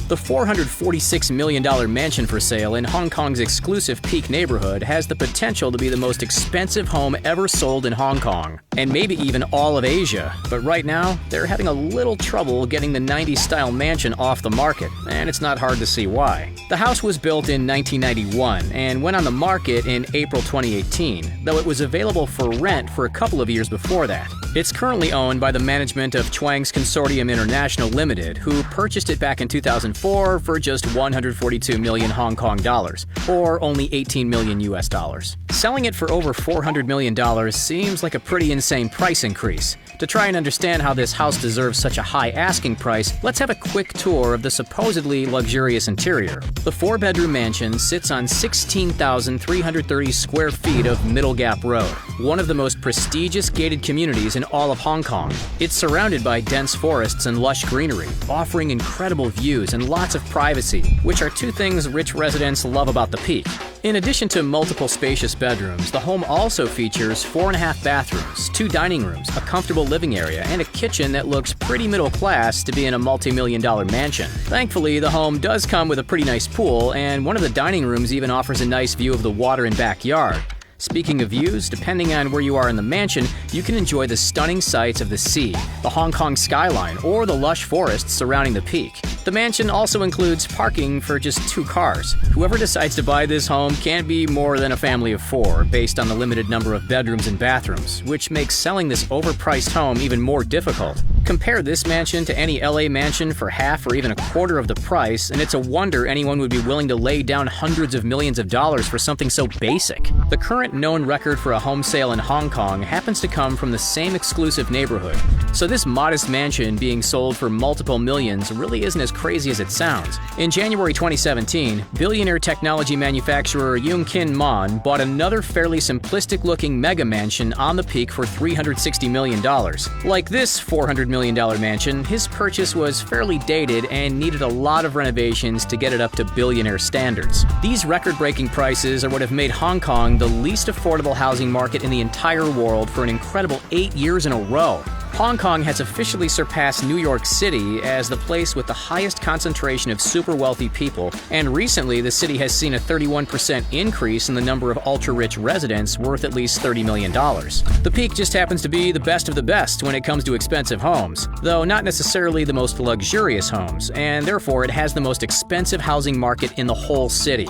The $446 million mansion for sale in Hong Kong's exclusive Peak neighborhood has the potential to be the most expensive home ever sold in Hong Kong, and maybe even all of Asia. But right now, they're having a little trouble getting the 90s-style mansion off the market, and it's not hard to see why. The house was built in 1991 and went on the market in April 2018, though it was available for rent for a couple of years before that. It's currently owned by the management of Chuang's Consortium International Limited, who purchased it back in 2004 for just 142 million Hong Kong dollars, or only 18 million US dollars. Selling it for over $400 million seems like a pretty insane price increase. To try and understand how this house deserves such a high asking price, let's have a quick tour of the supposedly luxurious interior. The 4-bedroom mansion sits on 16,330 square feet of Middle Gap Road, one of the most prestigious gated communities in all of Hong Kong. It's surrounded by dense forests and lush greenery, offering incredible views and lots of privacy, which are two things rich residents love about the Peak. In addition to multiple spacious bedrooms, the home also features 4.5 bathrooms, 2 dining rooms, a comfortable living area, and a kitchen that looks pretty middle class to be in a multi-million-dollar mansion. Thankfully, the home does come with a pretty nice pool, and one of the dining rooms even offers a nice view of the water and backyard. Speaking of views, depending on where you are in the mansion, you can enjoy the stunning sights of the sea, the Hong Kong skyline, or the lush forests surrounding the Peak. The mansion also includes parking for just 2 cars. Whoever decides to buy this home can't be more than a family of 4, based on the limited number of bedrooms and bathrooms, which makes selling this overpriced home even more difficult. Compare this mansion to any LA mansion for half or even a quarter of the price, and it's a wonder anyone would be willing to lay down hundreds of millions of dollars for something so basic. The current known record for a home sale in Hong Kong happens to come from the same exclusive neighborhood, so this modest mansion being sold for multiple millions really isn't as crazy as it sounds. In January 2017, billionaire technology manufacturer Yung Kin Mon bought another fairly simplistic-looking mega mansion on the Peak for $360 million. Like this $400 million mansion, his purchase was fairly dated and needed a lot of renovations to get it up to billionaire standards. These record-breaking prices are what have made Hong Kong the least affordable housing market in the entire world for an incredible 8 years in a row. Hong Kong has officially surpassed New York City as the place with the highest concentration of super wealthy people, and recently the city has seen a 31% increase in the number of ultra-rich residents worth at least $30 million. The Peak just happens to be the best of the best when it comes to expensive homes, though not necessarily the most luxurious homes, and therefore it has the most expensive housing market in the whole city.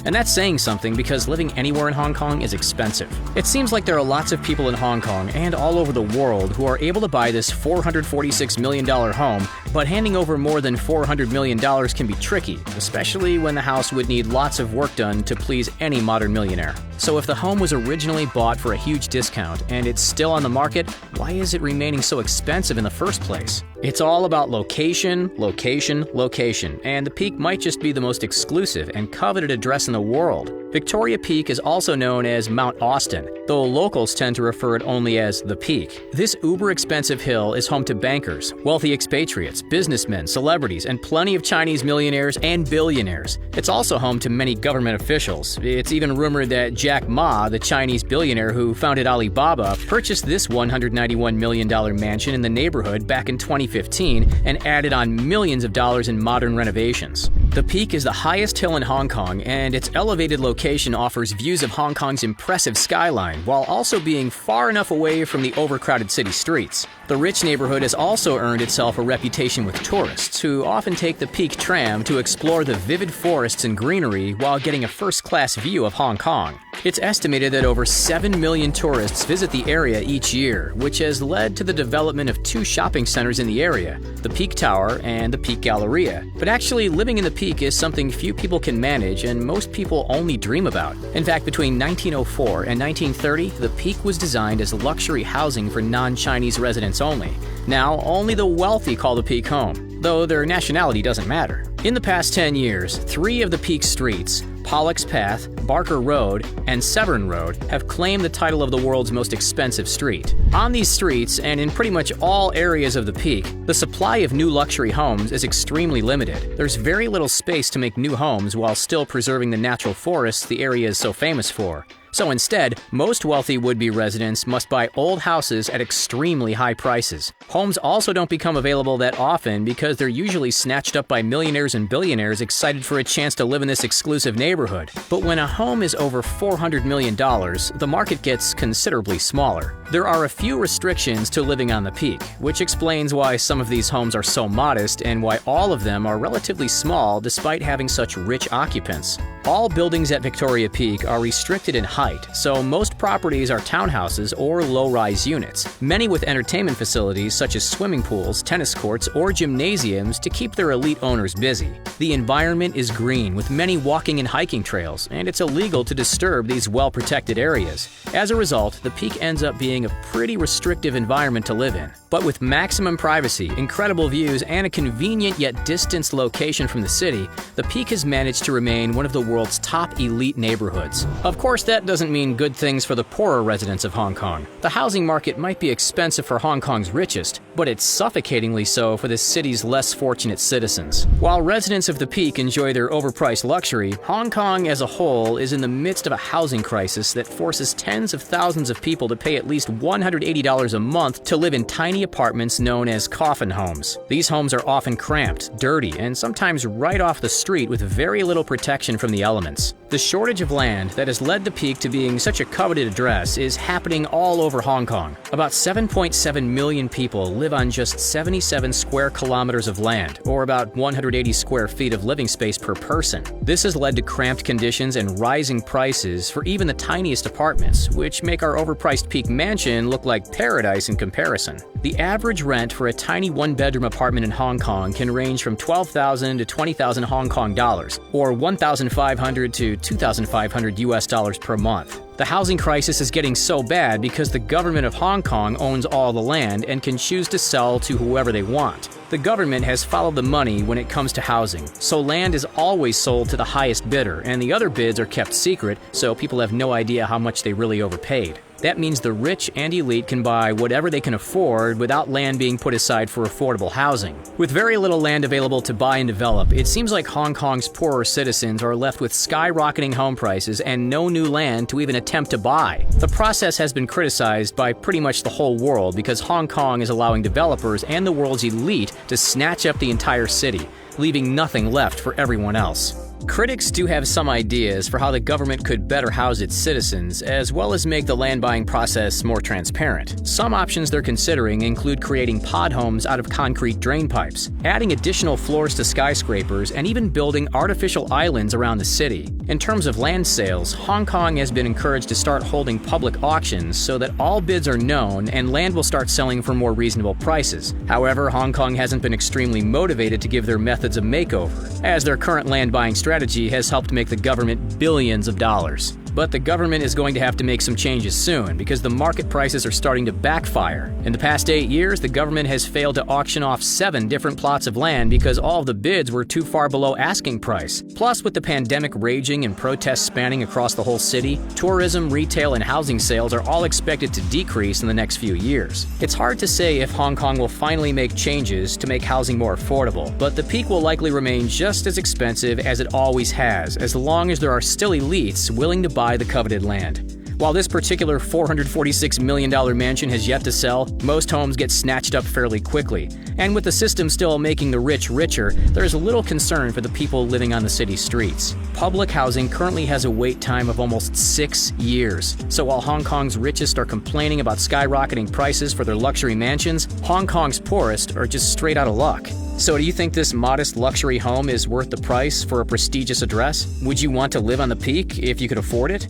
And that's saying something because living anywhere in Hong Kong is expensive. It seems like there are lots of people in Hong Kong and all over the world who are able to buy this $446 million home, but handing over more than $400 million can be tricky, especially when the house would need lots of work done to please any modern millionaire. So if the home was originally bought for a huge discount and it's still on the market, why is it remaining so expensive in the first place? It's all about location, location, location, and the Peak might just be the most exclusive and coveted address in the world. Victoria Peak is also known as Mount Austin, though locals tend to refer it only as the Peak. This uber-expensive hill is home to bankers, wealthy expatriates, businessmen, celebrities, and plenty of Chinese millionaires and billionaires. It's also home to many government officials. It's even rumored that Jack Ma, the Chinese billionaire who founded Alibaba, purchased this $191 million mansion in the neighborhood back in 2015 and added on millions of dollars in modern renovations. The Peak is the highest hill in Hong Kong, and its elevated location offers views of Hong Kong's impressive skyline, while also being far enough away from the overcrowded city streets. The rich neighborhood has also earned itself a reputation with tourists, who often take the Peak tram to explore the vivid forests and greenery while getting a first-class view of Hong Kong. It's estimated that over 7 million tourists visit the area each year, which has led to the development of 2 shopping centers in the area, the Peak Tower and the Peak Galleria. But actually, living in the Peak is something few people can manage and most people only dream about. In fact, between 1904 and 1930, the Peak was designed as luxury housing for non-Chinese residents only. Now, only the wealthy call the Peak home, though their nationality doesn't matter. In the past 10 years, 3 of the Peak streets, Pollock's Path, Barker Road, and Severn Road, have claimed the title of the world's most expensive street. On these streets, and in pretty much all areas of the Peak, the supply of new luxury homes is extremely limited. There's very little space to make new homes while still preserving the natural forests the area is so famous for. So instead, most wealthy would-be residents must buy old houses at extremely high prices. Homes also don't become available that often because they're usually snatched up by millionaires and billionaires excited for a chance to live in this exclusive neighborhood. But when a home is over $400 million, the market gets considerably smaller. There are a few restrictions to living on the Peak, which explains why some of these homes are so modest and why all of them are relatively small despite having such rich occupants. All buildings at Victoria Peak are restricted in height, so most properties are townhouses or low-rise units, many with entertainment facilities such as swimming pools, tennis courts, or gymnasiums to keep their elite owners busy. The environment is green with many walking and hiking trails, and it's illegal to disturb these well-protected areas. As a result, the Peak ends up being a pretty restrictive environment to live in. But with maximum privacy, incredible views, and a convenient yet distanced location from the city, the Peak has managed to remain one of the world's top elite neighborhoods. Of course, that doesn't mean good things for the poorer residents of Hong Kong. The housing market might be expensive for Hong Kong's richest, but it's suffocatingly so for the city's less fortunate citizens. While residents of the Peak enjoy their overpriced luxury, Hong Kong as a whole is in the midst of a housing crisis that forces tens of thousands of people to pay at least $180 a month to live in tiny apartments known as coffin homes. These homes are often cramped, dirty, and sometimes right off the street with very little protection from the elements. The shortage of land that has led the Peak to being such a coveted address is happening all over Hong Kong. About 7.7 million people live on just 77 square kilometers of land, or about 180 square feet of living space per person. This has led to cramped conditions and rising prices for even the tiniest apartments, which make our overpriced Peak mansion look like paradise in comparison. The average rent for a tiny one-bedroom apartment in Hong Kong can range from 12,000 to 20,000 Hong Kong dollars, or 1,500 to 2,500 US dollars per month. The housing crisis is getting so bad because the government of Hong Kong owns all the land and can choose to sell to whoever they want. The government has followed the money when it comes to housing, so land is always sold to the highest bidder, and the other bids are kept secret, so people have no idea how much they really overpaid. That means the rich and elite can buy whatever they can afford without land being put aside for affordable housing. With very little land available to buy and develop, it seems like Hong Kong's poorer citizens are left with skyrocketing home prices and no new land to even attempt to buy. The process has been criticized by pretty much the whole world because Hong Kong is allowing developers and the world's elite to snatch up the entire city, leaving nothing left for everyone else. Critics do have some ideas for how the government could better house its citizens, as well as make the land buying process more transparent. Some options they're considering include creating pod homes out of concrete drain pipes, adding additional floors to skyscrapers, and even building artificial islands around the city. In terms of land sales, Hong Kong has been encouraged to start holding public auctions so that all bids are known and land will start selling for more reasonable prices. However, Hong Kong hasn't been extremely motivated to give their methods a makeover, as their current land buying strategy has helped make the government billions of dollars. But the government is going to have to make some changes soon because the market prices are starting to backfire. In the past 8 years, the government has failed to auction off 7 different plots of land because all of the bids were too far below asking price. Plus, with the pandemic raging and protests spanning across the whole city, tourism, retail, and housing sales are all expected to decrease in the next few years. It's hard to say if Hong Kong will finally make changes to make housing more affordable, but the Peak will likely remain just as expensive as it always has, as long as there are still elites willing to buy the coveted land. While this particular $446 million mansion has yet to sell, most homes get snatched up fairly quickly. And with the system still making the rich richer, there is little concern for the people living on the city streets. Public housing currently has a wait time of almost 6 years. So while Hong Kong's richest are complaining about skyrocketing prices for their luxury mansions, Hong Kong's poorest are just straight out of luck. So do you think this modest luxury home is worth the price for a prestigious address? Would you want to live on the Peak if you could afford it?